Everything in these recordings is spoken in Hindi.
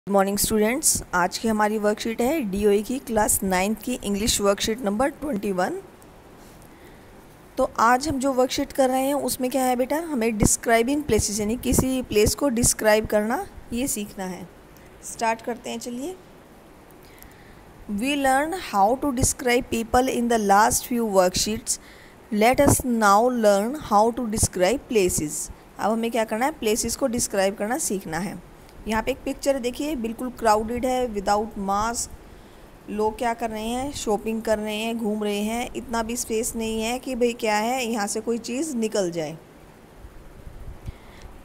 Good morning students. आज की हमारी वर्कशीट है डीओई की क्लास 9th की इंग्लिश वर्कशीट नंबर 21। तो आज हम जो वर्कशीट कर रहे हैं उसमें क्या है बेटा, हमें डिस्क्राइबिंग प्लेसेस यानी किसी प्लेस को डिस्क्राइब करना ये सीखना है। स्टार्ट करते हैं, चलिए। We learn how to describe people in the last few worksheets. Let us now learn how to describe places. अब हमें क्या करना है, प्लेसेस को डिस्क्राइब करना सीखना है। यहाँ पे एक पिक्चर देखिए, बिल्कुल क्राउडेड है, विदाउट मास्क। लोग क्या कर रहे हैं, शॉपिंग कर रहे हैं, घूम रहे हैं। इतना भी स्पेस नहीं है कि भाई क्या है, यहाँ से कोई चीज़ निकल जाए।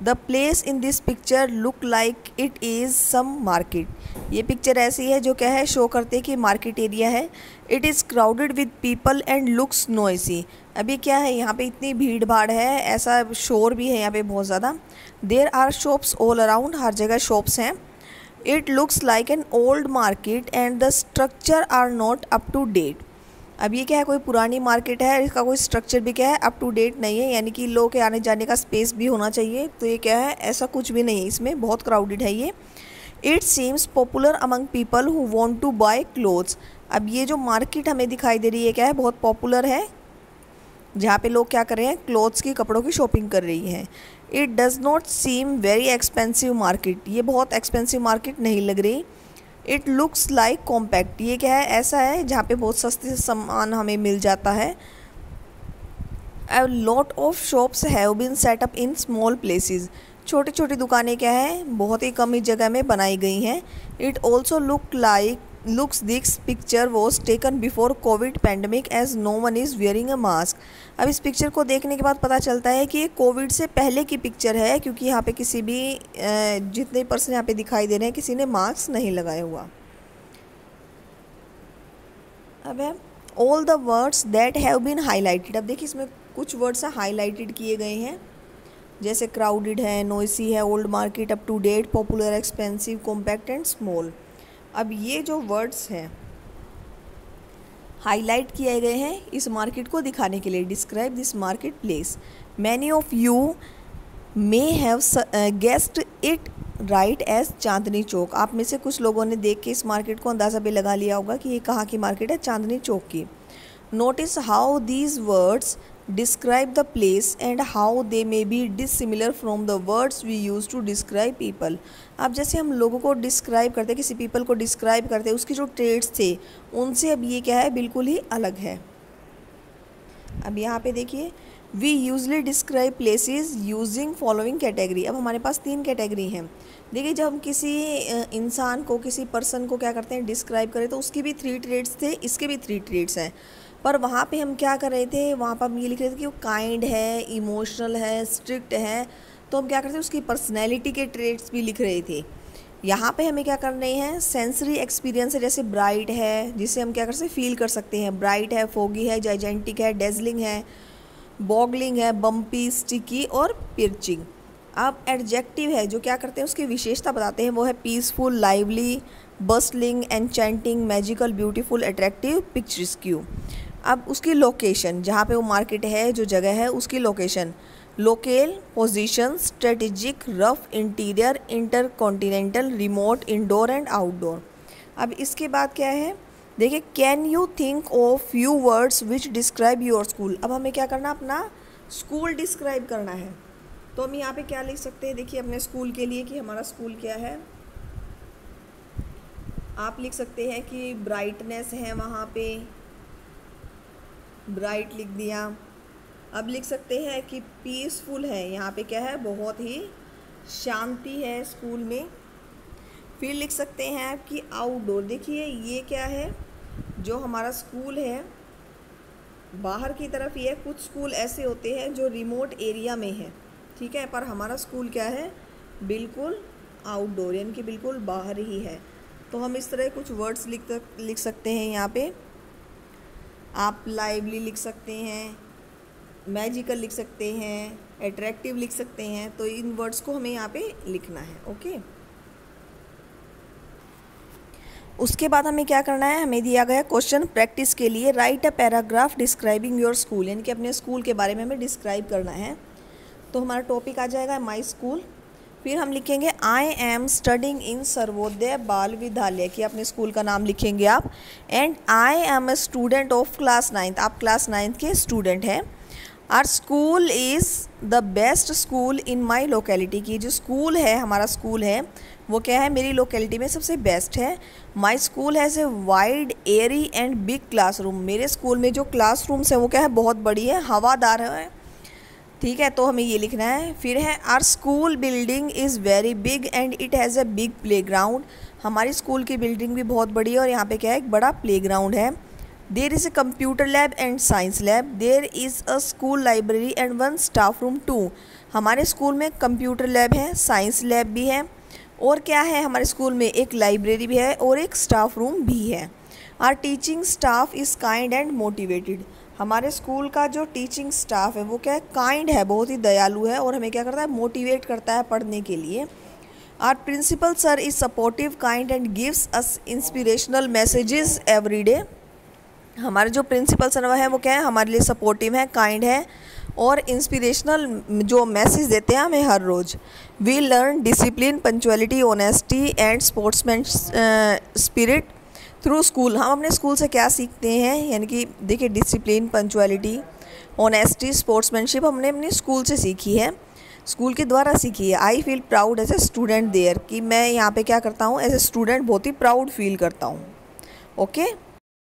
The place in this picture look like it is some market. ये पिक्चर ऐसी है जो क्या है, शो करते कि मार्केट एरिया है। It is crowded with people and looks noisy. अभी क्या है, यहाँ पे इतनी भीड़ भाड़ है, ऐसा शोर भी है यहाँ पे बहुत ज़्यादा। There are shops all around, हर जगह शॉप्स हैं। It looks like an old market and the structure are not up to date. अब ये क्या है, कोई पुरानी मार्केट है, इसका कोई स्ट्रक्चर भी क्या है, अप टू डेट नहीं है, यानी कि लोग के आने जाने का स्पेस भी होना चाहिए। तो ये क्या है, ऐसा कुछ भी नहीं है, इसमें बहुत क्राउडेड है ये। It seems popular among people who want to buy clothes. अब ये जो मार्केट हमें दिखाई दे रही है क्या है, बहुत पॉपुलर है, जहाँ पे लोग क्या कर रहे हैं, क्लोथ्स की, कपड़ों की शॉपिंग कर रही हैं। It does not seem very expensive market. ये बहुत एक्सपेंसिव मार्केट नहीं लग रही। It looks like compact. ये क्या है, ऐसा है जहाँ पे बहुत सस्ते सामान हमें मिल जाता है। A lot of shops have been set up in small places. छोटी छोटी दुकानें क्या है, बहुत ही कम ही जगह में बनाई गई हैं। It also looks this picture was taken before Covid pandemic as no one is wearing a mask. अब इस पिक्चर को देखने के बाद पता चलता है कि ये कोविड से पहले की पिक्चर है, क्योंकि यहाँ पे किसी भी जितने पर्सन यहाँ पे दिखाई दे रहे हैं, किसी ने मास्क नहीं लगाया हुआ। अब है all the words that have been highlighted. अब देखिए इसमें कुछ वर्ड्स हाईलाइटेड किए गए हैं, जैसे क्राउडेड है, नॉइसी है, old market, up to date, popular, expensive, compact and small. अब ये जो वर्ड्स हैं हाईलाइट किए गए हैं इस मार्केट को दिखाने के लिए। Describe this market place. Many of you may have guessed it right as Chandni Chowk. आप में से कुछ लोगों ने देख के इस मार्केट को अंदाज़ा भी लगा लिया होगा कि ये कहाँ की मार्केट है, चांदनी चौक की। Notice how these words describe the place and how they may be dissimilar from the words we use to describe people. अब जैसे हम लोगों को डिस्क्राइब करते, किसी पीपल को डिस्क्राइब करते, उसके जो ट्रेड्स थे उनसे अब ये क्या है, बिल्कुल ही अलग है। अब यहाँ पे देखिए, we usually describe places using following category. अब हमारे पास 3 कैटेगरी हैं। देखिए, जब हम किसी इंसान को, किसी पर्सन को क्या करते हैं, डिस्क्राइब करें, तो उसकी भी 3 ट्रेड्स थे, इसके भी 3 ट्रेड्स हैं। पर वहाँ पे हम क्या कर रहे थे, वहाँ पर हम ये लिख रहे थे कि वो काइंड है, इमोशनल है, स्ट्रिक्ट है। तो हम क्या करते हैं, उसकी पर्सनैलिटी के ट्रेड्स भी लिख रहे थे। यहाँ पे हमें क्या करने हैं, सेंसरी एक्सपीरियंस है, जैसे ब्राइट है, जिसे हम क्या कर सकते हैं, फील कर सकते हैं। ब्राइट है, फोगी है, जाइजेंटिक है, डेजलिंग है, बॉगलिंग है, बम्पी, स्टिकी और पिर्चिंग। अब एडजेक्टिव है, जो क्या करते हैं, उसकी विशेषता बताते हैं। वो है peaceful, lively, bustling, enchanting, magical, beautiful, attractive, picturesque. अब उसकी लोकेशन, जहाँ पे वो मार्केट है, जो जगह है, उसकी location. Local, position, strategic, rough, interior, intercontinental, remote, indoor and outdoor. अब इसके बाद क्या है, देखिए, can you think of few words which describe your school. अब हमें क्या करना, अपना स्कूल डिस्क्राइब करना है। तो हम यहाँ पे क्या लिख सकते हैं, देखिए, अपने स्कूल के लिए कि हमारा स्कूल क्या है। आप लिख सकते हैं कि ब्राइटनेस है, वहाँ पे ब्राइट लिख दिया। अब लिख सकते हैं कि पीसफुल है, यहाँ पे क्या है, बहुत ही शांति है स्कूल में। फिर लिख सकते हैं कि आउटडोर। देखिए, ये क्या है, जो हमारा स्कूल है बाहर की तरफ ही है। कुछ स्कूल ऐसे होते हैं जो रिमोट एरिया में है, ठीक है, पर हमारा स्कूल क्या है, बिल्कुल आउटडोर, यानी कि बिल्कुल बाहर ही है। तो हम इस तरह कुछ वर्ड्स लिख सकते हैं यहाँ पे। आप लाइवली लिख सकते हैं, मैजिकल लिख सकते हैं, अट्रैक्टिव लिख सकते हैं। तो इन वर्ड्स को हमें यहाँ पे लिखना है, ओके। उसके बाद हमें क्या करना है, हमें दिया गया क्वेश्चन प्रैक्टिस के लिए, right a paragraph describing your school, यानी कि अपने स्कूल के बारे में हमें डिस्क्राइब करना है। तो हमारा टॉपिक आ जाएगा माई स्कूल। फिर हम लिखेंगे I am studying in Sarvodaya Bal Vidyalaya, कि अपने स्कूल का नाम लिखेंगे आप। And I am a student of class 9, आप क्लास 9 के स्टूडेंट हैं। Our school is the best school in my locality, की जो स्कूल है, हमारा स्कूल है वो क्या है, मेरी लोकेलिटी में सबसे बेस्ट है। My school has a wide Airy and big classroom, मेरे स्कूल में जो क्लासरूम्स है वो क्या है, बहुत बड़ी है, हवादार है। ठीक है, तो हमें ये लिखना है। फिर है our school building is very big and it has a big playground, हमारी स्कूल की बिल्डिंग भी बहुत बड़ी है और यहाँ पे क्या है, एक बड़ा प्ले ग्राउंड है। There is a computer lab and science lab, there is a school library and one staff room too, हमारे स्कूल में कंप्यूटर लैब है, साइंस लैब भी है, और क्या है, हमारे स्कूल में एक लाइब्रेरी भी है और एक स्टाफ रूम भी है। Our teaching staff is kind and motivated, हमारे स्कूल का जो टीचिंग स्टाफ है वो क्या है, काइंड है, बहुत ही दयालु है और हमें क्या करता है, मोटिवेट करता है पढ़ने के लिए। Our principal sir is supportive kind and gives us inspirational messages every day, हमारे जो प्रिंसिपल सर है वो क्या है, हमारे लिए सपोर्टिव है, काइंड है और इंस्पिरेशनल जो मैसेज देते हैं हमें हर रोज़। We learn discipline, punctuality, honesty and sportsman spirit through school, हम अपने स्कूल से क्या सीखते हैं, यानी कि देखिए डिसिप्लिन, पंचुअलिटी, ऑनेस्टी, स्पोर्ट्समैनशिप हमने अपने स्कूल से सीखी है, स्कूल के द्वारा सीखी है। I feel proud as a student there, कि मैं यहाँ पे क्या करता हूँ, एज ए स्टूडेंट बहुत ही प्राउड फील करता हूँ। ओके।